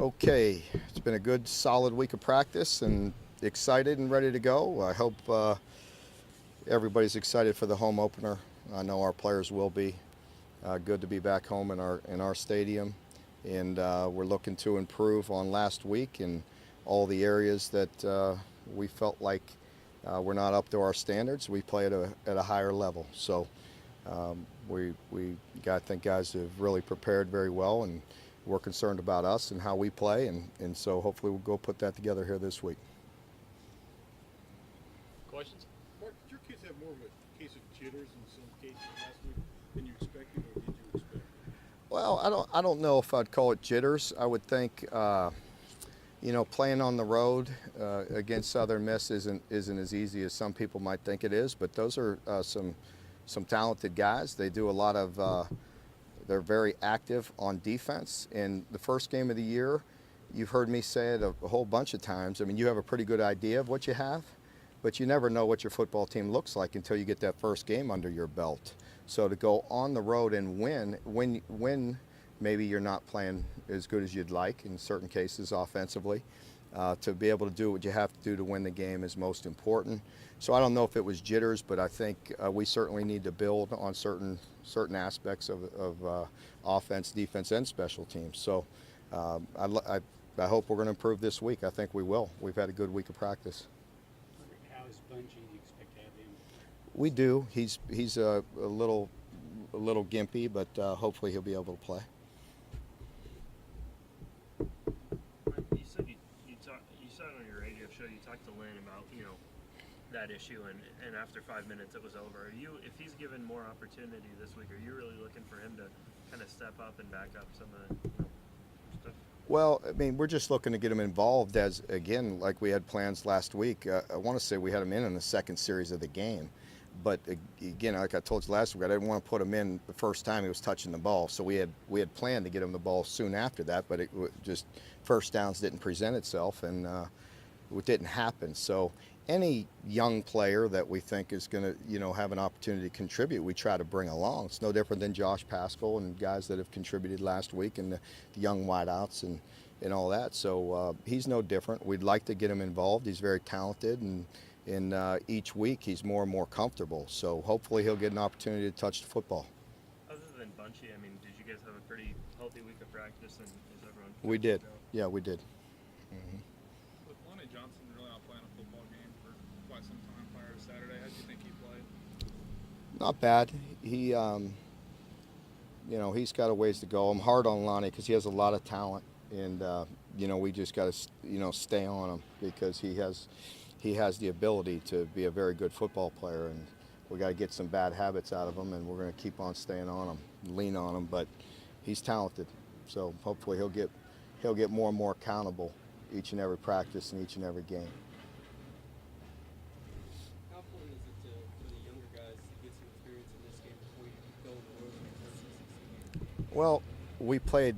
Okay, it's been a good solid week of practice and excited and ready to go. I hope everybody's excited for the home opener. I know our players will be. Good to be back home in our stadium, and we're looking to improve on last week in all the areas that we felt like we're not up to our standards. We play at a higher level. So I think guys have really prepared very well, and we're concerned about us and how we play, and so hopefully we'll go put that together here this week. Questions? Mark, did your kids have more of a case of jitters in some cases last week than you expected, or did you expect? Well, I don't know if I'd call it jitters. I would think, playing on the road against Southern Miss isn't as easy as some people might think it is. But those are some talented guys. They do a lot of. They're very active on defense. In the first game of the year, you've heard me say it a whole bunch of times. I mean, you have a pretty good idea of what you have, but you never know what your football team looks like until you get that first game under your belt. So to go on the road and win, when maybe you're not playing as good as you'd like in certain cases offensively, to be able to do what you have to do to win the game is most important. So I don't know if it was jitters, but I think we certainly need to build on certain aspects of offense, defense, and special teams. So I hope we're going to improve this week. I think we will. We've had a good week of practice. How is Bungie? Do you expect to have him? We do. He's a little gimpy, but hopefully he'll be able to play. You said you said on your radio show you talked to Lynn about that issue, and after 5 minutes it was over. If he's given more opportunity this week, are you really looking for him to kind of step up and back up some of the stuff? Well, I mean, we're just looking to get him involved as, again, like we had plans last week. I want to say we had him in the second series of the game. But again, like I told you last week, I didn't want to put him in the first time he was touching the ball. So we had planned to get him the ball soon after that, but it just first downs didn't present itself, and it didn't happen. So any young player that we think is going to have an opportunity to contribute, we try to bring along. It's no different than Josh Pascal and guys that have contributed last week, and the young wideouts and all that. So he's no different. We'd like to get him involved. He's very talented, and each week he's more and more comfortable. So hopefully he'll get an opportunity to touch the football. Other than Bunchy, I mean, did you guys have a pretty healthy week of practice, and is everyone? We did. Yeah, we did. Mm-hmm. With Lonnie Johnson really not playing a football game for quite some time prior to Saturday, how do you think he played? Not bad. He, he's got a ways to go. I'm hard on Lonnie because he has a lot of talent, and we just got to stay on him because he has the ability to be a very good football player, and we got to get some bad habits out of him, and we're going to keep on staying on him, lean on him. But he's talented, so hopefully he'll get more and more accountable each and every practice and each and every game. How important is it for the younger guys to get some experience in this game before you go on the road and the SEC game? Well, we played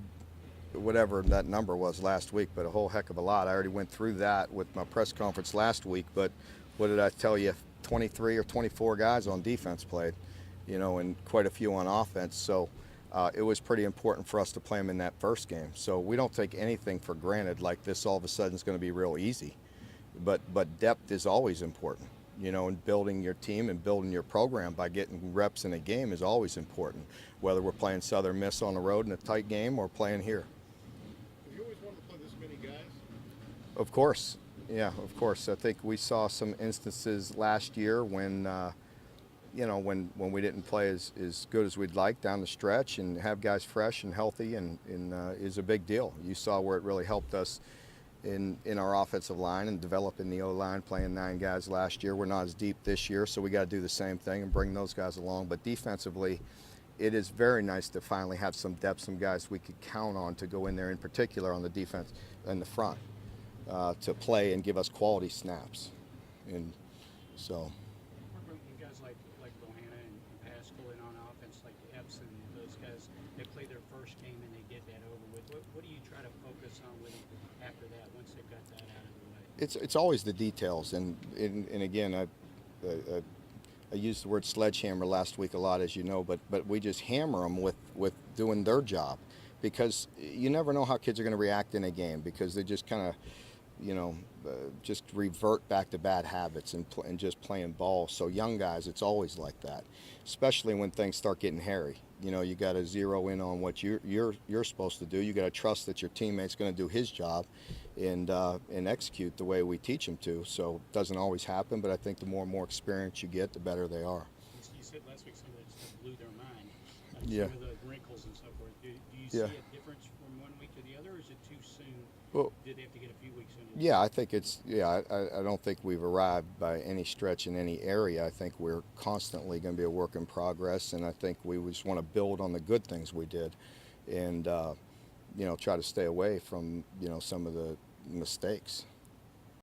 whatever that number was last week, but a whole heck of a lot. I already went through that with my press conference last week, but what did I tell you? 23 or 24 guys on defense played, and quite a few on offense. So it was pretty important for us to play them in that first game. So we don't take anything for granted like this all of a sudden is going to be real easy. But depth is always important, and building your team and building your program by getting reps in a game is always important, whether we're playing Southern Miss on the road in a tight game or playing here. Have you always wanted to play this many guys? Of course. Yeah, of course. I think we saw some instances last year when, when we didn't play as good as we'd like down the stretch, and have guys fresh and healthy and is a big deal. You saw where it really helped us in our offensive line and developing the O-line, playing 9 guys last year. We're not as deep this year, so we got to do the same thing and bring those guys along. But defensively, it is very nice to finally have some depth, some guys we could count on to go in there, in particular on the defense in the front, to play and give us quality snaps. And so. When guys like Bohanna and Pascal and on offense, like Epps and those guys, they play their first game and they get that over with. What do you try to focus on with them after that, once they've got that out of the way? It's always the details, and again, I used the word sledgehammer last week a lot, as you know, but we just hammer them with doing their job. because you never know how kids are going to react in a game, because they just kind of, just revert back to bad habits and just playing ball. So young guys, it's always like that, especially when things start getting hairy. You got to zero in on what you're supposed to do. You got to trust that your teammate's going to do his job and execute the way we teach him to. So it doesn't always happen, but I think the more and more experience you get, the better they are. You said last week some of that stuff blew their mind. Yeah. Some of the wrinkles and so forth. Do you Yeah. see a difference from one week to the other, or is it too soon? Well, Did they have to get a few weeks in? yeah, I think I don't think we've arrived by any stretch in any area. I think we're constantly going to be a work in progress, and I think we just want to build on the good things we did and, try to stay away from, some of the mistakes.